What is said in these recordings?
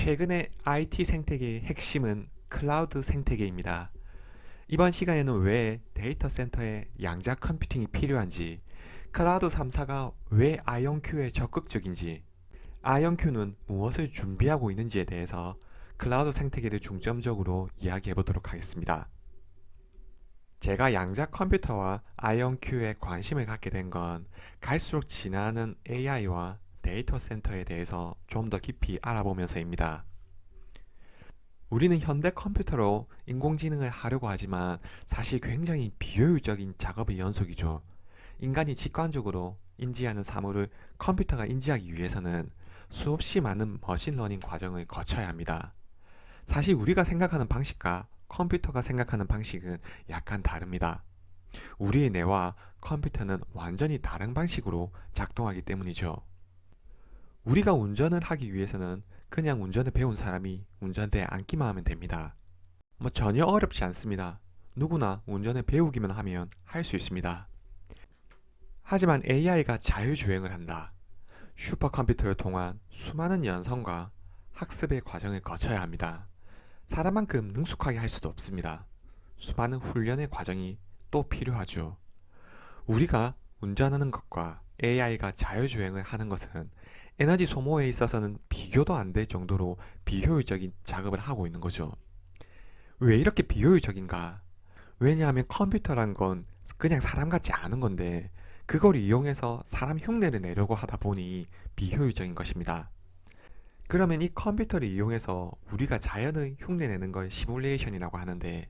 최근의 IT 생태계의 핵심은 클라우드 생태계입니다. 이번 시간에는 왜 데이터 센터에 양자 컴퓨팅이 필요한지, 클라우드 3사가 왜 아이온큐에 적극적인지, 아이온큐는 무엇을 준비하고 있는지에 대해서 클라우드 생태계를 중점적으로 이야기해 보도록 하겠습니다. 제가 양자 컴퓨터와 아이온큐에 관심을 갖게 된 건 갈수록 진화하는 AI와 데이터 센터에 대해서 좀 더 깊이 알아보면서입니다. 우리는 현대 컴퓨터로 인공지능을 하려고 하지만 사실 굉장히 비효율적인 작업의 연속이죠. 인간이 직관적으로 인지하는 사물을 컴퓨터가 인지하기 위해서는 수없이 많은 머신러닝 과정을 거쳐야 합니다. 사실 우리가 생각하는 방식과 컴퓨터가 생각하는 방식은 약간 다릅니다. 우리의 뇌와 컴퓨터는 완전히 다른 방식으로 작동하기 때문이죠. 우리가 운전을 하기 위해서는 그냥 운전을 배운 사람이 운전대에 앉기만 하면 됩니다. 전혀 어렵지 않습니다. 누구나 운전을 배우기만 하면 할 수 있습니다. 하지만 AI가 자율주행을 한다. 슈퍼컴퓨터를 통한 수많은 연산과 학습의 과정을 거쳐야 합니다. 사람만큼 능숙하게 할 수도 없습니다. 수많은 훈련의 과정이 또 필요하죠. 우리가 운전하는 것과 AI가 자율주행을 하는 것은 에너지 소모에 있어서는 비교도 안 될 정도로 비효율적인 작업을 하고 있는 거죠. 왜 이렇게 비효율적인가? 왜냐하면 컴퓨터란 건 그냥 사람 같지 않은 건데 그걸 이용해서 사람 흉내를 내려고 하다 보니 비효율적인 것입니다. 그러면 이 컴퓨터를 이용해서 우리가 자연의 흉내내는 걸 시뮬레이션이라고 하는데,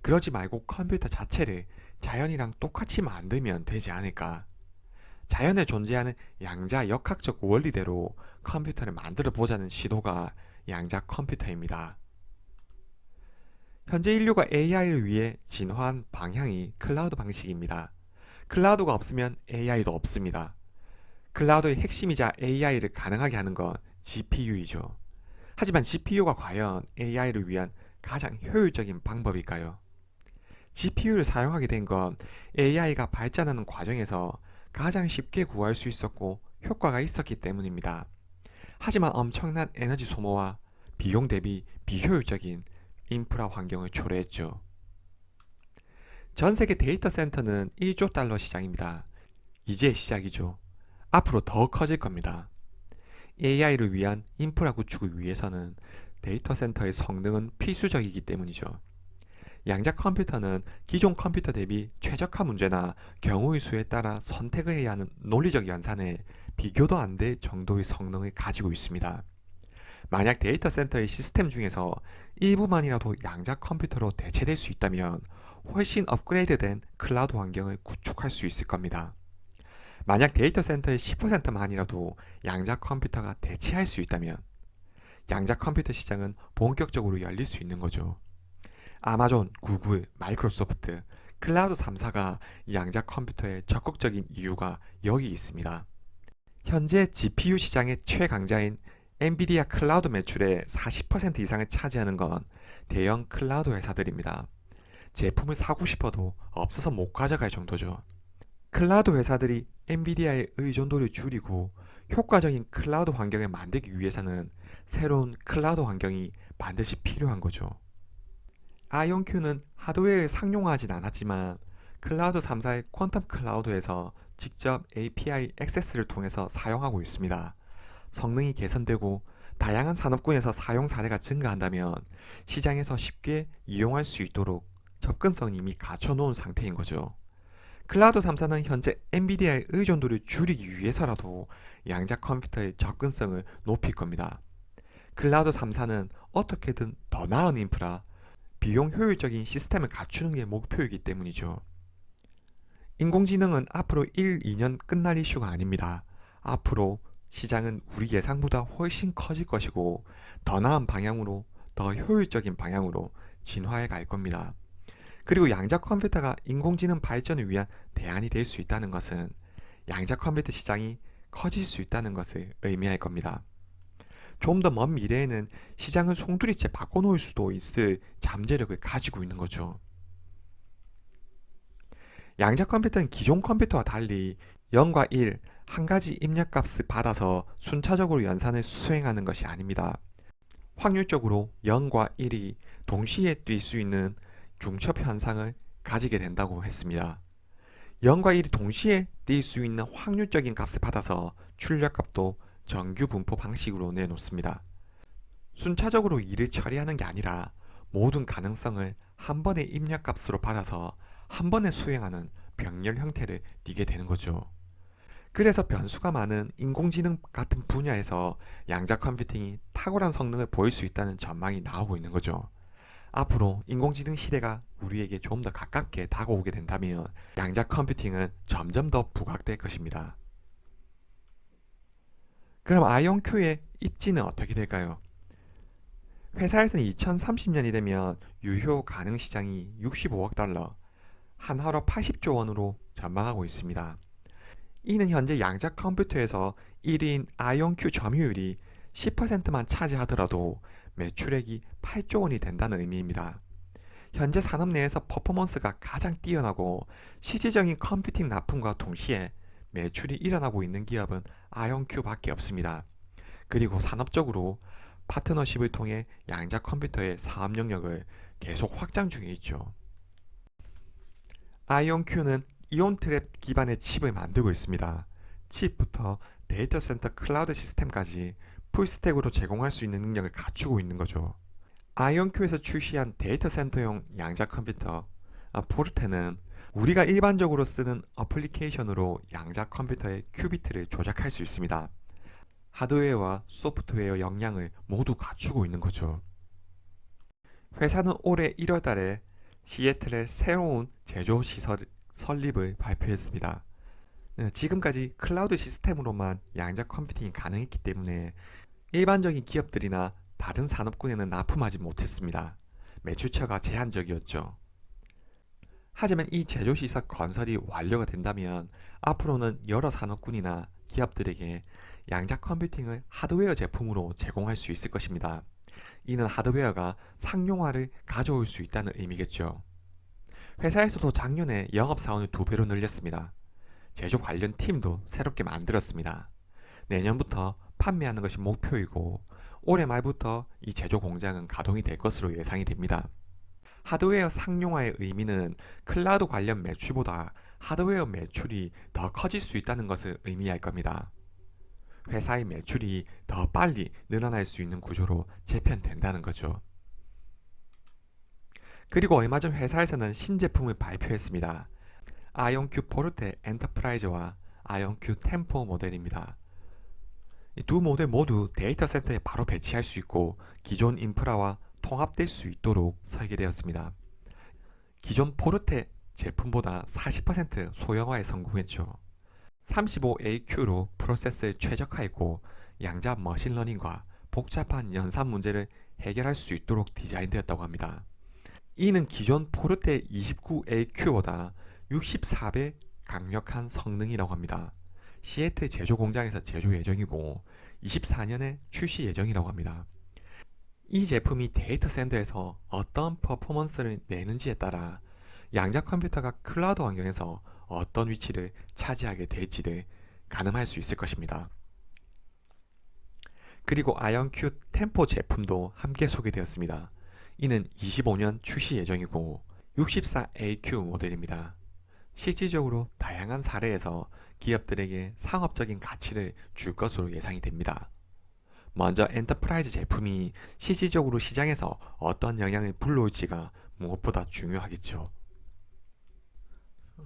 그러지 말고 컴퓨터 자체를 자연이랑 똑같이 만들면 되지 않을까? 자연에 존재하는 양자 역학적 원리대로 컴퓨터를 만들어 보자는 시도가 양자 컴퓨터입니다. 현재 인류가 AI를 위해 진화한 방향이 클라우드 방식입니다. 클라우드가 없으면 AI도 없습니다. 클라우드의 핵심이자 AI를 가능하게 하는 건 GPU이죠. 하지만 GPU가 과연 AI를 위한 가장 효율적인 방법일까요? GPU를 사용하게 된 건 AI가 발전하는 과정에서 가장 쉽게 구할 수 있었고 효과가 있었기 때문입니다. 하지만 엄청난 에너지 소모와 비용 대비 비효율적인 인프라 환경을 초래했죠. 전 세계 데이터 센터는 1조 달러 시장입니다. 이제 시작이죠. 앞으로 더 커질 겁니다. AI를 위한 인프라 구축을 위해서는 데이터 센터의 성능은 필수적이기 때문이죠. 양자 컴퓨터는 기존 컴퓨터 대비 최적화 문제나 경우의 수에 따라 선택을 해야 하는 논리적 연산에 비교도 안 될 정도의 성능을 가지고 있습니다. 만약 데이터 센터의 시스템 중에서 일부만이라도 양자 컴퓨터로 대체될 수 있다면 훨씬 업그레이드된 클라우드 환경을 구축할 수 있을 겁니다. 만약 데이터 센터의 10%만이라도 양자 컴퓨터가 대체할 수 있다면 양자 컴퓨터 시장은 본격적으로 열릴 수 있는 거죠. 아마존, 구글, 마이크로소프트, 클라우드 3사가 양자 컴퓨터에 적극적인 이유가 여기 있습니다. 현재 GPU 시장의 최강자인 엔비디아 클라우드 매출의 40% 이상을 차지하는 건 대형 클라우드 회사들입니다. 제품을 사고 싶어도 없어서 못 가져갈 정도죠. 클라우드 회사들이 엔비디아의 의존도를 줄이고 효과적인 클라우드 환경을 만들기 위해서는 새로운 클라우드 환경이 반드시 필요한 거죠. 아이온큐는 하드웨어에 상용화하진 않았지만 클라우드 3사의 퀀텀 클라우드에서 직접 API 액세스를 통해서 사용하고 있습니다. 성능이 개선되고 다양한 산업군에서 사용 사례가 증가한다면 시장에서 쉽게 이용할 수 있도록 접근성이 이미 갖춰놓은 상태인 거죠. 클라우드 3사는 현재 엔비디아의 의존도를 줄이기 위해서라도 양자 컴퓨터의 접근성을 높일 겁니다. 클라우드 3사는 어떻게든 더 나은 인프라, 비용 효율적인 시스템을 갖추는 게 목표이기 때문이죠. 인공지능은 앞으로 1, 2년 끝날 이슈가 아닙니다. 앞으로 시장은 우리 예상보다 훨씬 커질 것이고 더 나은 방향으로, 더 효율적인 방향으로 진화해 갈 겁니다. 그리고 양자 컴퓨터가 인공지능 발전을 위한 대안이 될 수 있다는 것은 양자 컴퓨터 시장이 커질 수 있다는 것을 의미할 겁니다. 좀 더 먼 미래에는 시장을 송두리째 바꿔놓을 수도 있을 잠재력을 가지고 있는 거죠. 양자 컴퓨터는 기존 컴퓨터와 달리 0과 1, 한 가지 입력값을 받아서 순차적으로 연산을 수행하는 것이 아닙니다. 확률적으로 0과 1이 동시에 뛸 수 있는 중첩 현상을 가지게 된다고 했습니다. 0과 1이 동시에 뛸 수 있는 확률적인 값을 받아서 출력값도 정규 분포 방식으로 내놓습니다. 순차적으로 일을 처리하는 게 아니라 모든 가능성을 한 번의 입력값으로 받아서 한 번에 수행하는 병렬 형태를 띠게 되는 거죠. 그래서 변수가 많은 인공지능 같은 분야에서 양자 컴퓨팅이 탁월한 성능을 보일 수 있다는 전망이 나오고 있는 거죠. 앞으로 인공지능 시대가 우리에게 좀 더 가깝게 다가오게 된다면 양자 컴퓨팅은 점점 더 부각될 것입니다. 그럼 아이온큐의 입지는 어떻게 될까요? 회사에서는 2030년이 되면 유효 가능 시장이 65억 달러, 한화로 80조 원으로 전망하고 있습니다. 이는 현재 양자 컴퓨터에서 1인 아이온큐 점유율이 10%만 차지하더라도 매출액이 8조 원이 된다는 의미입니다. 현재 산업 내에서 퍼포먼스가 가장 뛰어나고 실질적인 컴퓨팅 납품과 동시에 매출이 일어나고 있는 기업은 아이온큐밖에 없습니다. 그리고 산업적으로 파트너십을 통해 양자 컴퓨터의 사업 영역을 계속 확장 중에 있죠. 아이온큐는 이온트랩 기반의 칩을 만들고 있습니다. 칩부터 데이터 센터 클라우드 시스템까지 풀스택으로 제공할 수 있는 능력을 갖추고 있는 거죠. 아이온큐에서 출시한 데이터 센터용 양자 컴퓨터 포르테는 우리가 일반적으로 쓰는 어플리케이션으로 양자 컴퓨터의 큐비트를 조작할 수 있습니다. 하드웨어와 소프트웨어 역량을 모두 갖추고 있는 거죠. 회사는 올해 1월 달에 시애틀의 새로운 제조 시설 설립을 발표했습니다. 지금까지 클라우드 시스템으로만 양자 컴퓨팅이 가능했기 때문에 일반적인 기업들이나 다른 산업군에는 납품하지 못했습니다. 매출처가 제한적이었죠. 하지만 이 제조시설 건설이 완료가 된다면 앞으로는 여러 산업군이나 기업들에게 양자 컴퓨팅을 하드웨어 제품으로 제공할 수 있을 것입니다. 이는 하드웨어가 상용화를 가져올 수 있다는 의미겠죠. 회사에서도 작년에 영업사원을 2배로 늘렸습니다. 제조 관련 팀도 새롭게 만들었습니다. 내년부터 판매하는 것이 목표이고 올해 말부터 이 제조 공장은 가동이 될 것으로 예상이 됩니다. 하드웨어 상용화의 의미는 클라우드 관련 매출보다 하드웨어 매출이 더 커질 수 있다는 것을 의미할 겁니다. 회사의 매출이 더 빨리 늘어날 수 있는 구조로 재편된다는 거죠. 그리고 얼마 전 회사에서는 신제품을 발표했습니다. 아이온큐 포르테 엔터프라이즈와 아이온큐 템포 모델입니다. 이 두 모델 모두 데이터 센터에 바로 배치할 수 있고 기존 인프라와 통합될 수 있도록 설계되었습니다. 기존 포르테 제품보다 40% 소형화에 성공했죠. 35AQ로 프로세스를 최적화했고 양자 머신러닝과 복잡한 연산 문제를 해결할 수 있도록 디자인되었다고 합니다. 이는 기존 포르테 29AQ보다 64배 강력한 성능이라고 합니다. 시애틀 제조 공장에서 제조 예정이고 24년에 출시 예정이라고 합니다. 이 제품이 데이터 센터에서 어떤 퍼포먼스를 내는지에 따라 양자 컴퓨터가 클라우드 환경에서 어떤 위치를 차지하게 될지를 가늠할 수 있을 것입니다. 그리고 아이온큐 템포 제품도 함께 소개되었습니다. 이는 25년 출시 예정이고 64AQ 모델입니다. 실질적으로 다양한 사례에서 기업들에게 상업적인 가치를 줄 것으로 예상이 됩니다. 먼저 엔터프라이즈 제품이 실질적으로 시장에서 어떤 영향을 불러올지가 무엇보다 중요하겠죠.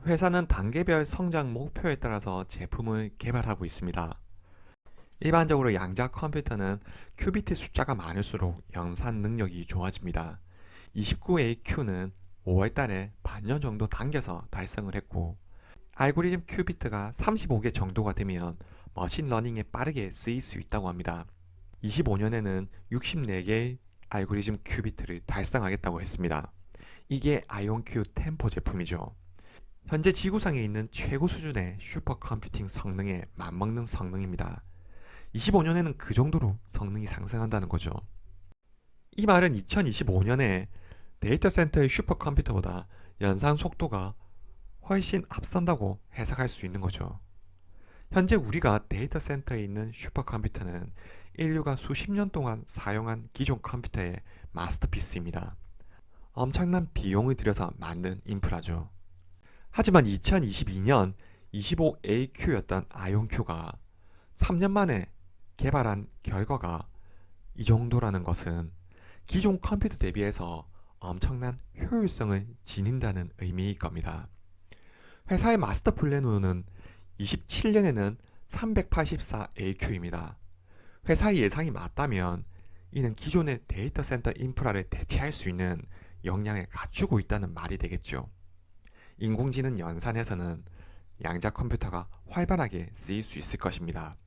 회사는 단계별 성장 목표에 따라서 제품을 개발하고 있습니다. 일반적으로 양자 컴퓨터는 큐비트 숫자가 많을수록 연산 능력이 좋아집니다. 29AQ는 5월달에 반년 정도 당겨서 달성을 했고 알고리즘 큐비트가 35개 정도가 되면 머신러닝에 빠르게 쓰일 수 있다고 합니다. 25년에는 64개의 알고리즘 큐비트를 달성하겠다고 했습니다. 이게 아이온큐 템포 제품이죠. 현재 지구상에 있는 최고 수준의 슈퍼컴퓨팅 성능에 맞먹는 성능입니다. 25년에는 그 정도로 성능이 상승한다는 거죠. 이 말은 2025년에 데이터 센터의 슈퍼컴퓨터보다 연산 속도가 훨씬 앞선다고 해석할 수 있는 거죠. 현재 우리가 데이터 센터에 있는 슈퍼컴퓨터는 인류가 수십 년 동안 사용한 기존 컴퓨터의 마스터피스입니다. 엄청난 비용을 들여서 만든 인프라죠. 하지만 2022년 25AQ였던 아이온Q가 3년 만에 개발한 결과가 이 정도라는 것은 기존 컴퓨터 대비해서 엄청난 효율성을 지닌다는 의미일 겁니다. 회사의 마스터 플랜으로는 27년에는 384AQ입니다. 회사의 예상이 맞다면 이는 기존의 데이터 센터 인프라를 대체할 수 있는 역량을 갖추고 있다는 말이 되겠죠. 인공지능 연산에서는 양자 컴퓨터가 활발하게 쓰일 수 있을 것입니다.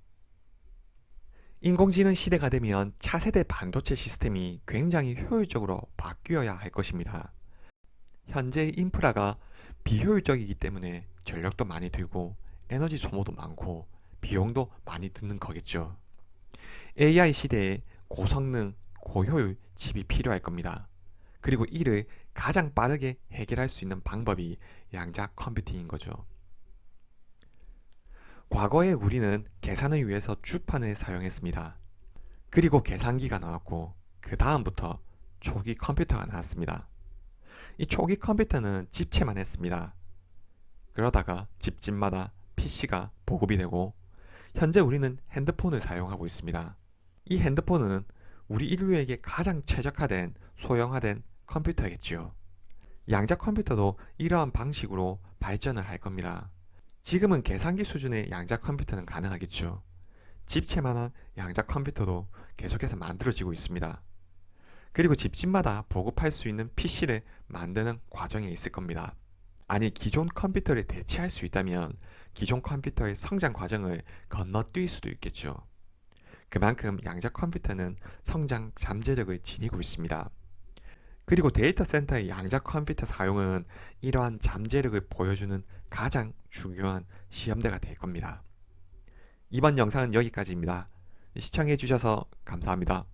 인공지능 시대가 되면 차세대 반도체 시스템이 굉장히 효율적으로 바뀌어야 할 것입니다. 현재의 인프라가 비효율적이기 때문에 전력도 많이 들고 에너지 소모도 많고 비용도 많이 드는 거겠죠. AI 시대에 고성능, 고효율 칩이 필요할 겁니다. 그리고 이를 가장 빠르게 해결할 수 있는 방법이 양자 컴퓨팅인 거죠. 과거에 우리는 계산을 위해서 주판을 사용했습니다. 그리고 계산기가 나왔고 그 다음부터 초기 컴퓨터가 나왔습니다. 이 초기 컴퓨터는 집체만 했습니다. 그러다가 집집마다 PC가 보급이 되고 현재 우리는 핸드폰을 사용하고 있습니다. 이 핸드폰은 우리 인류에게 가장 최적화된 소형화된 컴퓨터겠지요. 양자 컴퓨터도 이러한 방식으로 발전을 할 겁니다. 지금은 계산기 수준의 양자 컴퓨터는 가능하겠죠. 집체만한 양자 컴퓨터도 계속해서 만들어지고 있습니다. 그리고 집집마다 보급할 수 있는 PC를 만드는 과정에 있을 겁니다. 아니, 기존 컴퓨터를 대체할 수 있다면 기존 컴퓨터의 성장 과정을 건너뛸 수도 있겠죠. 그만큼 양자 컴퓨터는 성장 잠재력을 지니고 있습니다. 그리고 데이터 센터의 양자 컴퓨터 사용은 이러한 잠재력을 보여주는 가장 중요한 시험대가 될 겁니다. 이번 영상은 여기까지입니다. 시청해 주셔서 감사합니다.